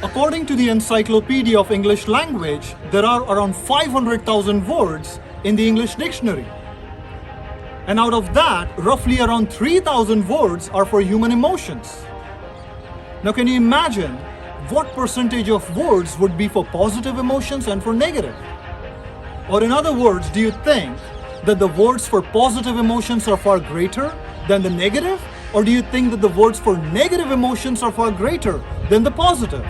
According to the Encyclopedia of English Language, there are around 500,000 words in the English dictionary. And out of that, roughly around 3,000 words are for human emotions. Now, can you imagine what percentage of words would be for positive emotions and for negative? Or in other words, do you think that the words for positive emotions are far greater than the negative? Or do you think that the words for negative emotions are far greater than the positive?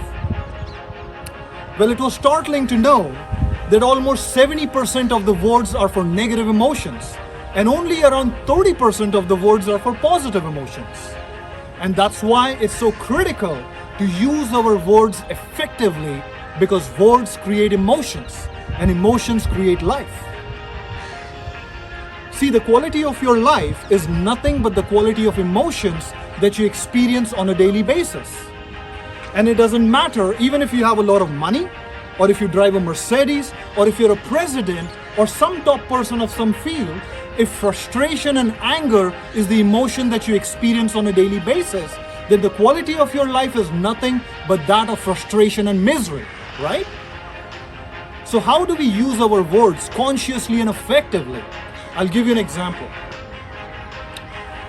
Well, it was startling to know that almost 70% of the words are for negative emotions, and only around 30% of the words are for positive emotions. And that's why it's so critical to use our words effectively, because words create emotions, and emotions create life. See, the quality of your life is nothing but the quality of emotions that you experience on a daily basis. And it doesn't matter even if you have a lot of money, or if you drive a Mercedes, or if you're a president, or some top person of some field. If frustration and anger is the emotion that you experience on a daily basis, then the quality of your life is nothing but that of frustration and misery, right? So how do we use our words consciously and effectively? I'll give you an example.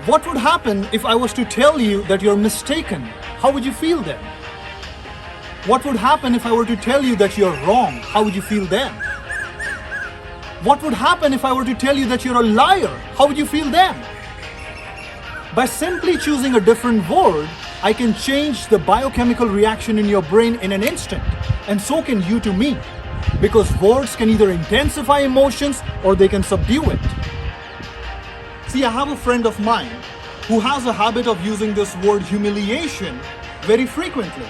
What would happen if I was to tell you that you're mistaken? How would you feel then? What would happen if I were to tell you that you're wrong? How would you feel then? What would happen if I were to tell you that you're a liar? How would you feel then? By simply choosing a different word, I can change the biochemical reaction in your brain in an instant, and so can you to me, because words can either intensify emotions or they can subdue it. See, I have a friend of mine who has a habit of using this word humiliation very frequently.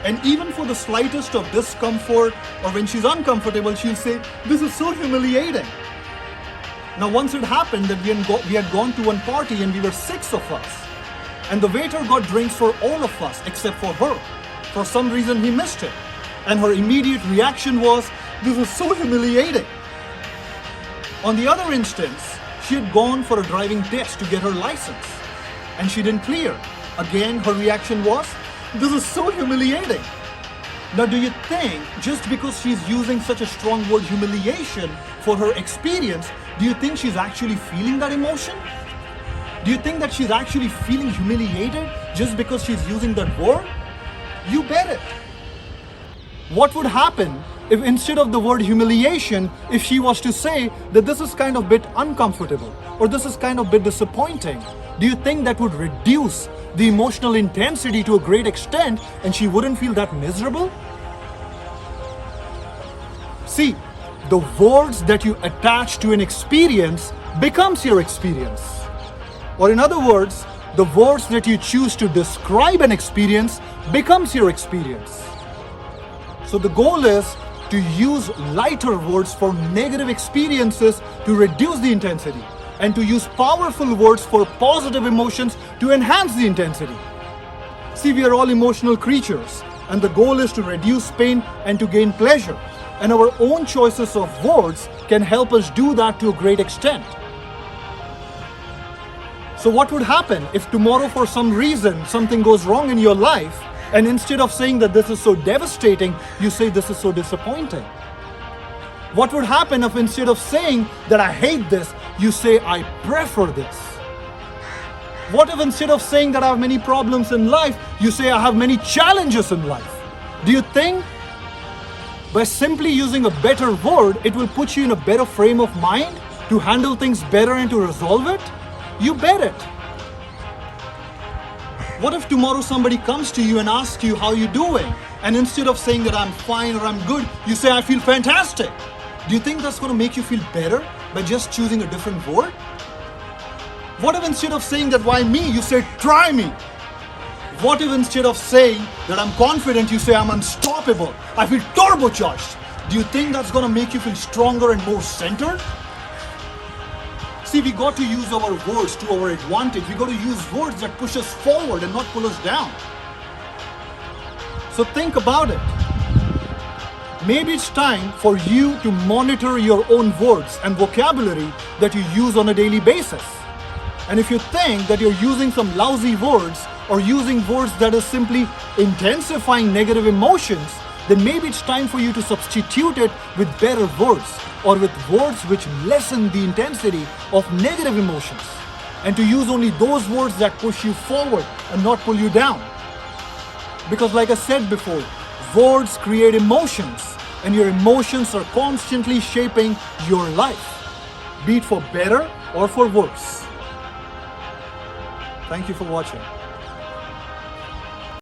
And even for the slightest of discomfort, or when she's uncomfortable, she'll say, "This is so humiliating." Now, once it happened that we had gone to one party and we were 6 of us. And the waiter got drinks for all of us except for her. For some reason, he missed it. And her immediate reaction was, "This is so humiliating." On the other instance, she had gone for a driving test to get her license. And she didn't clear. Again, her reaction was, "This is so humiliating." Now, do you think just because she's using such a strong word humiliation for her experience, do you think she's actually feeling that emotion? Do you think that she's actually feeling humiliated just because she's using that word? You bet it. What would happen if instead of the word humiliation, if she was to say that this is kind of bit uncomfortable or this is kind of bit disappointing? Do you think that would reduce the emotional intensity to a great extent and she wouldn't feel that miserable? See, the words that you attach to an experience becomes your experience. Or in other words, the words that you choose to describe an experience becomes your experience. So the goal is to use lighter words for negative experiences to reduce the intensity, and to use powerful words for positive emotions to enhance the intensity. See, we are all emotional creatures, and the goal is to reduce pain and to gain pleasure. And our own choices of words can help us do that to a great extent. So what would happen if tomorrow for some reason something goes wrong in your life, and instead of saying that this is so devastating, you say this is so disappointing? What would happen if instead of saying that I hate this, you say I prefer this? What if instead of saying that I have many problems in life, you say I have many challenges in life? Do you think by simply using a better word, it will put you in a better frame of mind to handle things better and to resolve it? You bet it. What if tomorrow somebody comes to you and asks you how you're doing, and instead of saying that I'm fine or I'm good, you say I feel fantastic? Do you think that's going to make you feel better by just choosing a different word? What if instead of saying that why me, you say try me? What if instead of saying that I'm confident, you say I'm unstoppable, I feel turbocharged? Do you think that's going to make you feel stronger and more centered? See, we got to use our words to our advantage. We got to use words that push us forward and not pull us down. So think about it. Maybe it's time for you to monitor your own words and vocabulary that you use on a daily basis. And if you think that you're using some lousy words or using words that is simply intensifying negative emotions, then maybe it's time for you to substitute it with better words, or with words which lessen the intensity of negative emotions, and to use only those words that push you forward and not pull you down. Because like I said before, words create emotions, and your emotions are constantly shaping your life, be it for better or for worse. Thank you for watching.